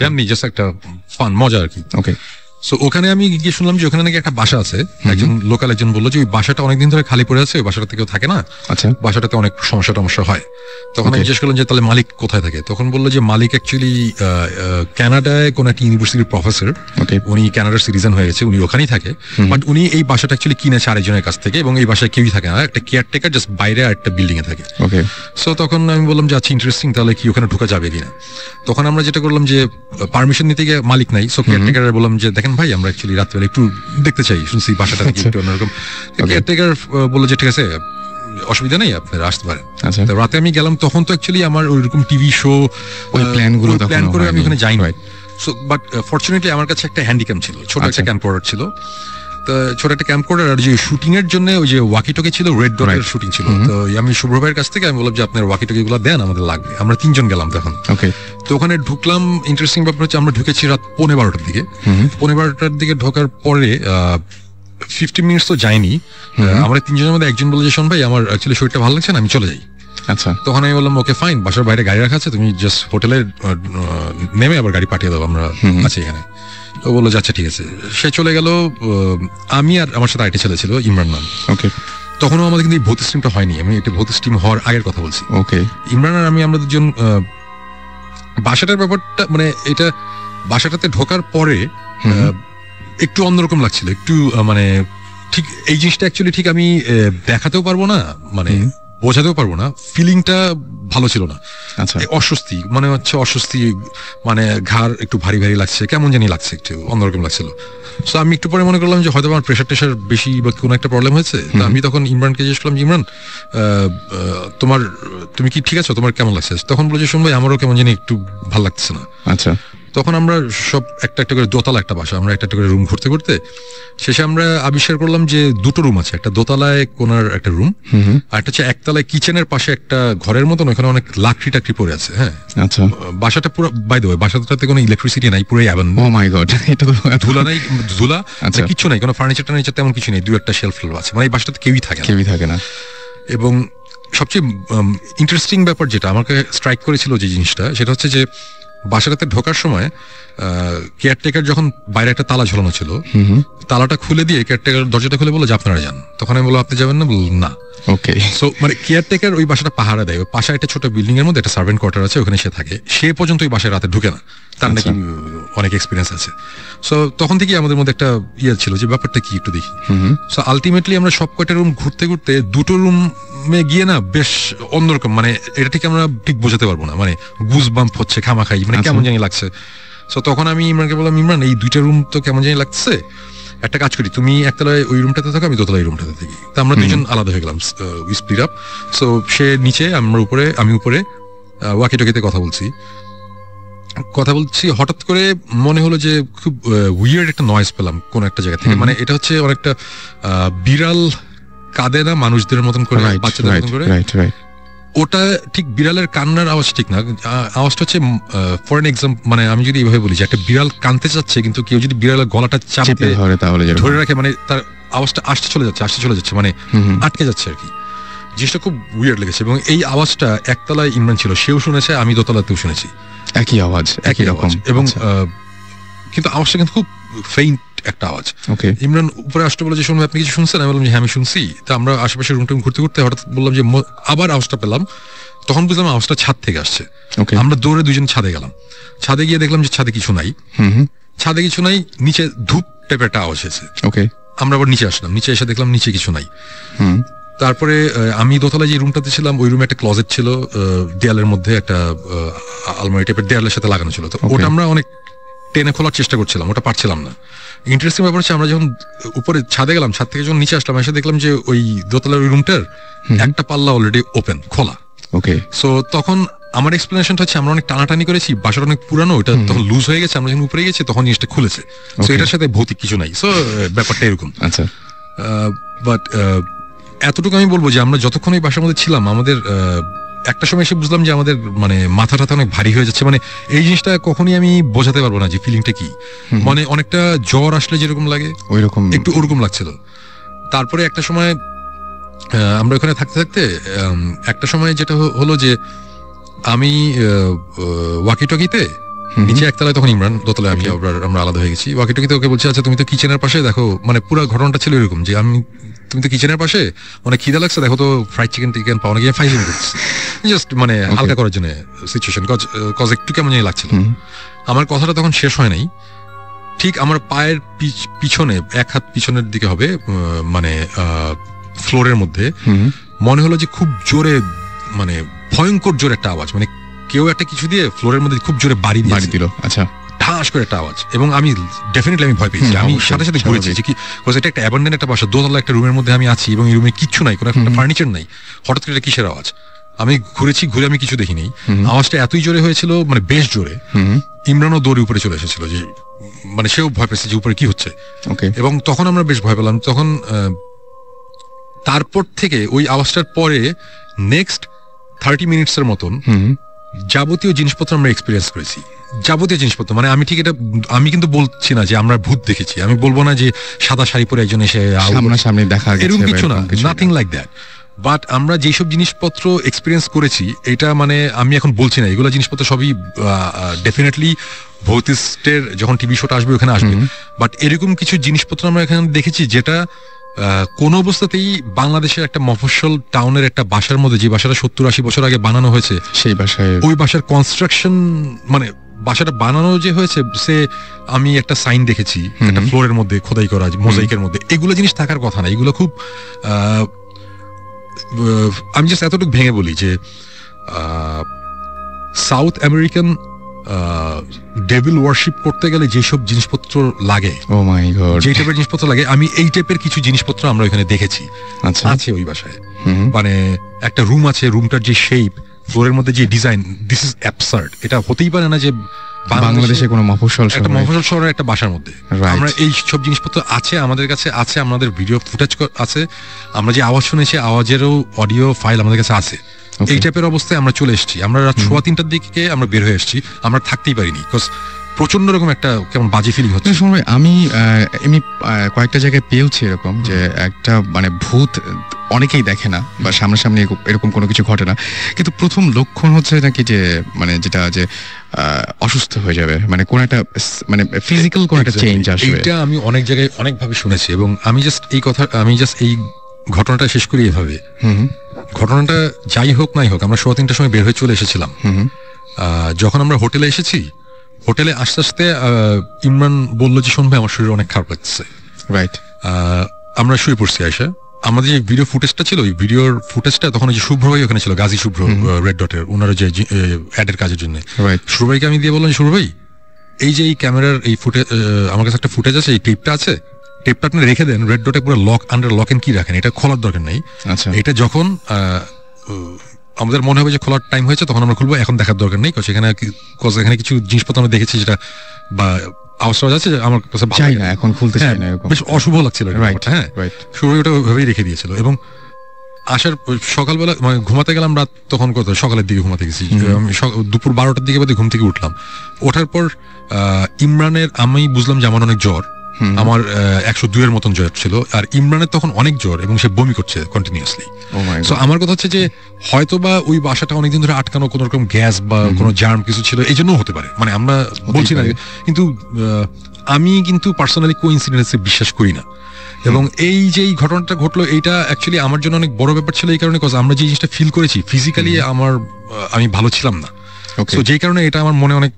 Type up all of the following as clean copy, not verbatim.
এমনি জাস্ট একটা ফান মজা আর কি। ওকে, সো ওখানে আমি গিয়ে শুনলাম যে ওখানে নাকি একটা বাসা আছে, একজন লোকাল একজন বললো যে ওই বাসাটা অনেকদিন ধরে খালি পড়ে আছে, ওই বাসাটাতে কেউ থাকে না, আচ্ছা, বাসাটাতে অনেক সমস্যা টমস্যা হয়। তখন আমি জিজ্ঞেস করলাম যে তাহলে মালিক কোথায় থাকে, তখন বললো যে মালিক অ্যাকচুয়ালি কানাডায় কোন একটা ইউনিভার্সিটির প্রফেসর, উনি কানাডার সিটিজেন হয়ে গেছে, উনি ওখানেই থাকে, বাট উনি এই বাসাটা অ্যাকচুয়ালি কিনেছে আরেকজনের কাছ থেকে, এবং এই বাসায় কেউই থাকে না, একটা কেয়ারটেকার জাস্ট বাইরে একটা বিল্ডিং এ থাকে। ওকে, সো তখন আমি বললাম যে আচ্ছা ইন্টারেস্টিং, তাহলে কি ওখানে ঢোকা যাবে কিনা। তখন আমরা যেটা করলাম যে পারমিশন নিতে গিয়ে মালিক নাই, সো কেয়ারটেকার বললাম যে দেখেন ভাই আমরা অ্যাকচুয়ালি রাত্রে একটু দেখতে চাই, শুনছি বাসাটা একটু অন্যরকম। কেয়ারটেকার বললো যে ঠিক আছে অসুবিধা নেই আপনারা আসতে পারেন। তো রাতে আমি গেলাম, তখন তো অ্যাকচুয়ালি আমার ওইরকম টিভি শো প্ল্যান করে আমি ওখানে যাইনি। সো বাট ফরচুনেটলি আমার কাছে একটা হ্যান্ডিক্যাম ছিল, ছোট একটা ক্যাম্পোর্ডার ছিল, তো ছোট একটা ক্যাম্পোর্ডার, আর যে শুটিং এর জন্য ওই যে ওয়াকিটকি ছিল, রেড ডটের শুটিং ছিল। তো আমি শুভ্র ভাইয়ের কাছ থেকে আমি বললাম যে আপনার ওয়াকিটকি গুলো দেন, আমাদের লাগবে। আমরা 3 জন গেলাম তখন। তো ওখানে ঢুকলাম, ইন্টারেস্টিং ব্যাপার হচ্ছে আমরা ঢুকেছি রাত 11:15 দিকে। 11:15 দিকে ঢোকার পরে 50 মিনিটস তো যায়নি, আমরা 3 জনের মধ্যে একজন বলে যে শোন ভাই আমার অ্যাকচুয়ালি শরীরটা ভালো লাগছে না, আমি চলে যাই। আচ্ছা, তখন আমি বললাম ওকে ফাইন, বাসার বাইরে গাড়ি রাখা আছে, তুমি জাস্ট হোটেলে নেমে আবার গাড়ি পাঠিয়ে দাও, আমরা আছি এখানে। ও বললো যে আচ্ছা ঠিক আছে। সে চলে গেল, আমি আর আমার সাথে আরেকটা ছেলে ছিল ইমরান নাম। ওকে, তখনও আমাদের কিন্তু এই ভূত স্ট্রিমটা হয়নি, আমি এটা ভূত স্ট্রিম হওয়ার আগের কথা বলছি। ওকে, ইমরান আর আমরা দুজন বাসাটার ব্যাপারটা মানে এটা বাসাটাতে ঢোকার পরে একটু অন্যরকম লাগছিল, একটু মানে ঠিক এই জিনিসটা অ্যাকচুয়ালি ঠিক আমি দেখাতেও পারবো না, মানে বোঝাতেও পারবো না, ফিলিংটা ভালো ছিল না। আচ্ছা, অস্বস্তি মনে হচ্ছে, অস্বস্তি মানে ঘাড় একটু ভারী ভারী লাগছে, কেমন জানি লাগছে, একটু অন্যরকম লাগছিল। সো আমি একটু পরে মনে করলাম যে হয়তো আমার প্রেশার টেশার বেশি বা কোনো একটা প্রবলেম হয়েছে। তো আমি তখন ইমরানকে জিজ্ঞেস করলাম, ইমরান তুমি কি ঠিক আছো, তোমার কেমন লাগছে? তখন বলে যে শোন ভাই আমারও কেমন জানি একটু ভালো লাগছে না। আচ্ছা, তখন আমরা সব একটা একটা করে, দোতলা একটা বাসা, আমরা একটা একটা করে রুম ঘুরতে ঘুরতে শেষে আমরা আবিষ্কার করলাম যে 2টো রুম আছে, একটা দোতলায় কোনার একটা রুম, আর একটা হচ্ছে একতলায় কিচেনের পাশে একটা ঘরের মতন, ওখানে অনেক লাকড়ি টাকড়ি পড়ে আছে। হ্যাঁ, আচ্ছা, বাসাটা পুরো বাই দ্য ওয়ে বাসাটাতে কোনো ইলেকট্রিসিটি নাই, পুরো অ্যাবান। ও মাই গড, এটা তো ধুলা নাই, ধুলা কিছু নাই, কোনো ফার্নিচার টার্নিচার তেমন কিছু নেই, 2-1টা শেলফ আছে, মানে এই বাসাটাতে কেউই থাকে না। এবং সবচেয়ে ইন্টারেস্টিং ব্যাপার যেটা আমাকে স্ট্রাইক করেছিল যে জিনিসটা, সেটা হচ্ছে যে বাসাটাতে ঢোকার সময় কেয়ারটেকার যখন বাইরে একটা তালা ঝোলানো ছিল, তালাটা খুলে দিয়ে কেয়ারটেকার দরজাটা খুলে বললো যে আপনারা যান। তখন আমি বললাম আপনি যাবেন না? বলল না। ওকে, সো মানে কেয়ারটেকার ওই বাসাটা পাহারা দেয়, ওই পাশে একটা ছোট বিল্ডিং এর মধ্যে একটা সার্ভেন্ট কোয়ার্টার আছে, ওখানে সে থাকে, সে পর্যন্ত ওই বাসায় রাতে ঢুকে না, তার নাকি অনেক এক্সপিরিয়েন্স আছে। সো তখন থেকে আমাদের মধ্যে একটা ইয়ে ছিল যে ব্যাপারটা কি একটু দেখি। সো আলটিমেটলি আমরা সব কয়টা রুম ঘুরতে ঘুরতে 2টো রুমে গিয়ে না বেশ অন্যরকম, মানে এটা ঠিক আমরা ঠিক বোঝাতে পারবো না, মানে গুজ বাম্প হচ্ছে খামাখাই, মানে কেমন জানি লাগছে। সো তখন আমি ইমরানকে বললাম, ইমরান এই 2টা রুম তো কেমন জানি লাগছে, একটা কাজ করি, তুমি একতলায় ওই রুমটাতে থাকো, আমি দোতলায় রুমটাতে থাকি। তো আমরা 2জন আলাদা হয়ে গেলাম, স্প্লিট আপ। সো সে নিচে, আমরা উপরে, আমি উপরে ওয়াকিটকিতে কথা বলছি, হঠাৎ করে মনে হলো যে খুব উইয়ার্ড একটা নয়েজ পেলাম কোন একটা জায়গা থেকে, মানে এটা হচ্ছে অনেকটা বিড়াল কাঁদে না মানুষদের মতন করে, বাচ্চাদের মতন করে, ওটা ঠিক বিড়ালের কান্নার আওয়াজ ঠিক না, আওয়াজটা হচ্ছে ফর এন এক্সাম্পল, মানে আমি যদি এইভাবে বলি যে একটা বিড়াল কাঁদতে চাচ্ছে, কিন্তু কেউ যদি বিড়ালের গলাটা চাপে ধরে রাখে, মানে তার আওয়াজটা আসতে চলে যাচ্ছে, মানে আটকে যাচ্ছে আর কি। জিনিসটা খুব উইয়ার্ড লেগেছে, এবং এই আওয়াজটা একতলায় ইমরান ছিল, সেও শুনেছে, আমি দোতলাতেও শুনেছি, একই আওয়াজ, একই রকম, এবং কিন্তু আওয়াজটা কিন্তু খুব ফেইন্ট একটা আওয়াজ। ইমরান উপরে আসতে বলে যে শুনবে আপনি কিছু শুনছেন? আমি বললাম যে হ্যাঁ আমি শুনছি। তো আমরা আশেপাশে রুম টুম ঘুরতে ঘুরতে হঠাৎ বললাম যে আবার আওয়াজটা পেলাম, তখন বুঝলাম আওয়াজটা ছাদ থেকে আসছে। আমরা দৌড়ে 2জন ছাদে গেলাম, ছাদে গিয়ে দেখলাম যে ছাদে কিছু নাই, নিচে ধূপ টাইপের একটা আওয়াজ হয়েছে। আমরা আবার নিচে আসলাম, নিচে এসে দেখলাম নিচে কিছু নাই। তারপরে আমি দোতলায় যে রুমটাতে ছিলাম, ওই রুমে একটা ক্লোজেট ছিল, দেয়ালের মধ্যে একটা আলমারি টাইপের দেয়ালের সাথে লাগানো ছিল। তো ওটা আমরা অনেক টেনে খোলার চেষ্টা করছিলাম, ওটা পারছিলাম না। ইন্টারেস্টিং ব্যাপার হচ্ছে আমরা যখন উপরে ছাদে গেলাম, ছাদ থেকে যখন নিচে আসলাম, এসে দেখলাম যে ওই দোতলার ওই রুমটার একটা পাল্লা অলরেডি ওপেন, খোলা। সো তখন আমার এক্সপ্লেনেশনটা হচ্ছে আমরা অনেক টানাটানি করেছি, বাসাটা অনেক পুরানো, ওটা তখন লুজ হয়ে গেছে, আমরা যখন উপরে গেছি তখন জিনিসটা খুলেছে। সো এটার সাথে ভৌতিক কিছু নাই। সো ব্যাপারটা এরকম। আচ্ছা, বাট এতটুকু আমি বলবো যে আমরা যতক্ষণ এই বাসার মধ্যে ছিলাম, আমাদের একটা সময় এসে বুঝলাম যে আমাদের মানে মাথাটা অনেক ভারী হয়ে যাচ্ছে, মানে এই জিনিসটা কখনই আমি বোঝাতে পারবো না যে ফিলিংটা কি, মানে অনেকটা জ্বর আসলে যেরকম লাগে ওইরকম, একটু ওরকম লাগছিল। তারপরে একটা সময় আমরা ওখানে থাকতে থাকতে একটা সময় যেটা হলো যে আমি ওয়াকিটকিতে নিচে একতলায় তখন ইমরান, দোতলায় আমি, আমরা আলাদা হয়ে গেছি। ওয়াকিটকিতে ওকে বলছি আচ্ছা তুমি তো কিচেনের পাশে, দেখো মানে পুরো ঘটনাটা ছিল এরকম যে তুমি তো কিচেনের পাশে, অনেক খিদা লাগছে, দেখো তো ফ্রাইড চিকেন টিকেন পাওয়া গিয়ে ফাইলিং করছি, জাস্ট মানে হালকা করার জন্য সিচুয়েশন, কজ একটু কেমন জানি লাগছিল। আমার কথাটা তখন শেষ হয় নাই, ঠিক আমার পায়ের পিছনে, এক হাত পিছনের দিকে হবে, মানে ফ্লোরের মধ্যে মনে হলো যে খুব জোরে, মানে ভয়ঙ্কর জোরে একটা আওয়াজ, মানে কেউ একটা কিছু দিয়ে ফ্লোরের মধ্যে খুব জোরে বাড়ি দিল। আচ্ছা, ঠাস করে একটা আওয়াজ, এবং আমি ডেফিনেটলি আমি ভয় পেয়েছি। আমি সাথে সাথে ঘুরেছি যে কি, এটা একটা অ্যাবান্ডেন্ট একটা বাসা, দোতলা একটা রুমের মধ্যে আমি আছি এবং এই রুমে কিচ্ছু নাই, কোনো একটা ফার্নিচার নাই, হঠাৎ করে কিসের আওয়াজ? আমি ঘুরেছি, ঘুরে আমি কিছু দেখিনি। আওয়াজটা এতই জোরে হয়েছিল, মানে বেশ জোরে। ইমরানও দৌড়ে উপরে চলে এসেছিল, যে মানে সেও ভয় পেয়েছে যে উপরে কি হচ্ছে, এবং তখন আমরা বেশ ভয় পেলাম। তখন তারপর থেকে ওই আওয়াজটার পরে নেক্সট 30 মিনিটসের মতন যাবতীয় জিনিসপত্র আমরা এক্সপিরিয়েন্স করেছি, যাবতীয় জিনিসপত্র। মানে আমি ঠিক এটা, আমি কিন্তু বলছি না যে আমরা ভূত দেখেছি, আমি বলবো না যে সাদা শাড়ি পরে একজন এসে সামনাসামনি দেখা গেছে, এরকম কিছু না, নাথিং লাইক দ্যাট। বাট আমরা যেসব জিনিসপত্র এক্সপিরিয়েন্স করেছি, এটা মানে আমি এখন বলছি না, এগুলো জিনিসপত্র সবই ডেফিনেটলি ভৌতিস্টের যখন টিভি শোটা আসবে ওখানে আসবে, বাট এরকম কিছু জিনিসপত্র আমরা এখানে দেখেছি যেটা কোন অবস্থাতেই বাংলাদেশের একটা মফস্বল টাউনের একটা বাসার মধ্যে, যে বাসাটা 70-80 বছর আগে বানানো হয়েছে, সেই বাসায়, ওই বাসার কনস্ট্রাকশন, মানে বাসাটা বানানো যে হয়েছে, সে আমি একটা সাইন দেখেছি একটা ফ্লোরের মধ্যে খোদাই করা মোজাইকের মধ্যে, এগুলো জিনিস থাকার কথা না। এগুলো খুব আমি জাস্ট এতটুকু ভেঙে বলি যে সাউথ আমেরিকান ডেভিল ওয়ার্শিপ করতে গেলে যেসব জিনিসপত্র লাগে, ও মাই গড, যে টাইপের জিনিসপত্র লাগে, আমি এই টাইপের কিছু জিনিসপত্র আমরা এখানে দেখেছি। আচ্ছা, আছে ওই বাসায়, মানে একটা রুম আছে, রুমটার যে শেপ, ফ্লোরের মধ্যে যে ডিজাইন, দিস ইজ অ্যাবসার্ড। এটা হতেই পারে না যে বাংলাদেশে কোনো মফস্বল শহরের একটা বাসার মধ্যে আমরা এই সব জিনিসপত্র আছে, আমাদের কাছে আছে, আমাদের ভিডিও ফুটেজ আছে, আমরা যে আওয়াজ শুনেছি আওয়াজেরও অডিও ফাইল আমাদের কাছে আছে। এই টাইপের অবস্থায় আমরা চলে এসেছি, আমরা রাত 3:15টার দিকে আমরা বের হয়ে এসেছি, আমরা থাকতেই পারিনি, বিকজ প্রচন্ড রকম একটা কেমন বাজে ফিলিং হচ্ছে। আমি এমনি কয়েকটা জায়গায় পেয়েছি এরকম যে একটা মানে ভূত অনেকেই দেখে না বা সামনাসামনি এরকম কোনো কিছু ঘটে না, কিন্তু প্রথম লক্ষণ হচ্ছে নাকি যে মানে যেটা যে অসুস্থ হয়ে যাবে, মানে কোন একটা মানে ফিজিক্যাল কোন একটা চেঞ্জ আসবে। এটা আমি অনেক জায়গায় অনেকভাবে শুনেছি, এবং আমি জাস্ট এই ঘটনাটা শেষ করি এভাবে। ঘটনাটা যাই হোক নাই হোক, আমরা 3:15টার সময় বের হয়ে চলে এসেছিলাম। যখন আমরা হোটেলে এসেছি, হোটেলে আস্তে আস্তে ইমরান বললো যে শোন ভাই, আমার শরীর অনেক খারাপ লাগছে, রাইট। আমরা শুয়ে পড়ছি আয়সা, আমাদের যে ভিডিও ফুটেজটা ছিল, ওই ভিডিওর ফুটেজটা তখন ওই যে শুভ্র ভাই ওখানে ছিল, গাজী শুভ্র, রেড ডটের, ওনারা যে অ্যাডের কাজের জন্য, শুভ্র ভাইকে আমি দিয়ে বললাম, শুভ্র ভাই এই যে এই ক্যামেরার এই ফুটেজ, আমার কাছে একটা ফুটেজ আছে, এই টেপটা আছে, টেপটা আপনি রেখে দেন, রেড ডটে পুরো লক আন্ডার লক এন্ড কি রাখেন, এটা খোলার দরকার নেই। আচ্ছা, এটা যখন আমাদের মনে হবে যে খোলার টাইম হয়েছে তখন আমরা খুলবো, এখন দেখার দরকার নেই, এখানে কিছু জিনিসপত্র আমরা দেখেছি যেটা বা আওয়াজ আছে, আমার কাছে চাই না, এখন খুলতে চাই না, বেশ অশুভ লাগছিল। হ্যাঁ, শুরু ওটা ওইভাবেই রেখে দিয়েছিল। এবং আসার সকালবেলা মানে ঘুমাতে গেলাম রাত তখন কত সকালের দিকে ঘুমাতে গেছি, দুপুর 12টার দিকে বাদে ঘুম থেকে উঠলাম। ওঠার পর ইমরানের, আমি বুঝলাম যে আমার অনেক জ্বর, আমার 102-এর মতন জ্বর ছিল, আর ইমরানের তখন অনেক জ্বর এবং সে বমি করছে কন্টিনিউয়াসলি। সো আমার কথা হচ্ছে যে হয়তো বা ওই বাসাটা অনেকদিন ধরে আটকানো, কোন রকম গ্যাস বা কোনো জার্ম কিছু ছিল, এই জন্য হতে পারে, মানে আমরা বলছি না, কিন্তু আমি কিন্তু পার্সোনালি কোইন্সিডেন্সে বিশ্বাস করি না। এবং এই যে এই ঘটনাটা ঘটলো, এইটা অ্যাকচুয়ালি আমার জন্য অনেক বড় ব্যাপার ছিল, এই কারণে আমরা যে জিনিসটা ফিল করেছি ফিজিক্যালি আমি ভালো ছিলাম না, তো যেই কারণে এটা আমার মনে অনেক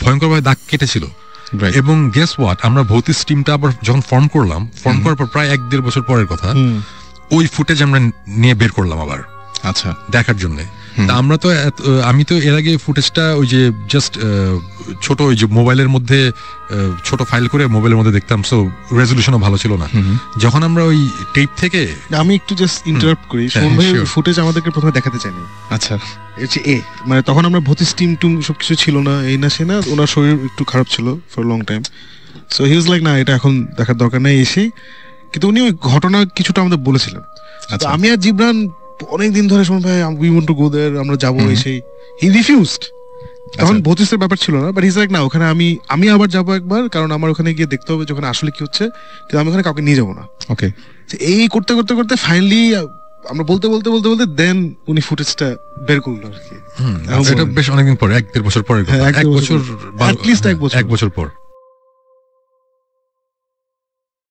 ভয়ঙ্করভাবে দাগ কেটেছিল। এবং গেস হোয়াট, আমরা ভৌতিক টিমটা আবার যখন ফর্ম করার পর প্রায় 1-1.5 বছর পরের কথা, ওই ফুটেজ আমরা নিয়ে বের করলাম আবার, আচ্ছা, দেখার জন্য। আমরা তো আমি তো এর আগে ফুটেজটা ওই যে জাস্ট ছোট ওই যে মোবাইলের মধ্যে ছোট ফাইল করে মোবাইলের মধ্যে দেখতাম, সো রেজলিউশনও ভালো ছিল না। যখন আমরা ওই টেপ থেকে, আমি একটু জাস্ট ইন্টারাপ্ট করি, সোহন ভাই ফুটেজ আমাদেরকে প্রথমে দেখাতে চাইনি। আচ্ছা, মানে তখন আমরা ভৌতিক টিম সবকিছু ছিল না, এই না সে না, ওনার শরীর একটু খারাপ ছিল for long time, so he was like না, এটা এখন দেখার দরকার নেই এসে। কিন্তু উনি ওই ঘটনা কিছুটা আমাদের বলেছিলেন। আমি আর জিবরান অনেকদিন ধরে শুনুন ভাই, উই ওয়ান্ট টু গো দেয়ার, আমরা যাবো, এসে হি রিফিউজড। তখন ভৌতিকের ব্যাপার ছিল না, বাট হি ইজ লাইক না, ওখানে আমি আবার যাবো একবার, কারণ আমার ওখানে গিয়ে দেখতে হবে যে ওখানে আসলে কি হচ্ছে, কিন্তু আমি ওখানে কাউকে নিয়ে যাবো না। ওকে, এই করতে করতে করতে ফাইনালি আমরা বলতে বলতে বলতে বলতে দেন উনি ফুটেজটা বের করলো আর কি। এটা বেশ অনেকদিন পর, 1-1.5 বছর পরে, 1 বছর, 1 বছর পর।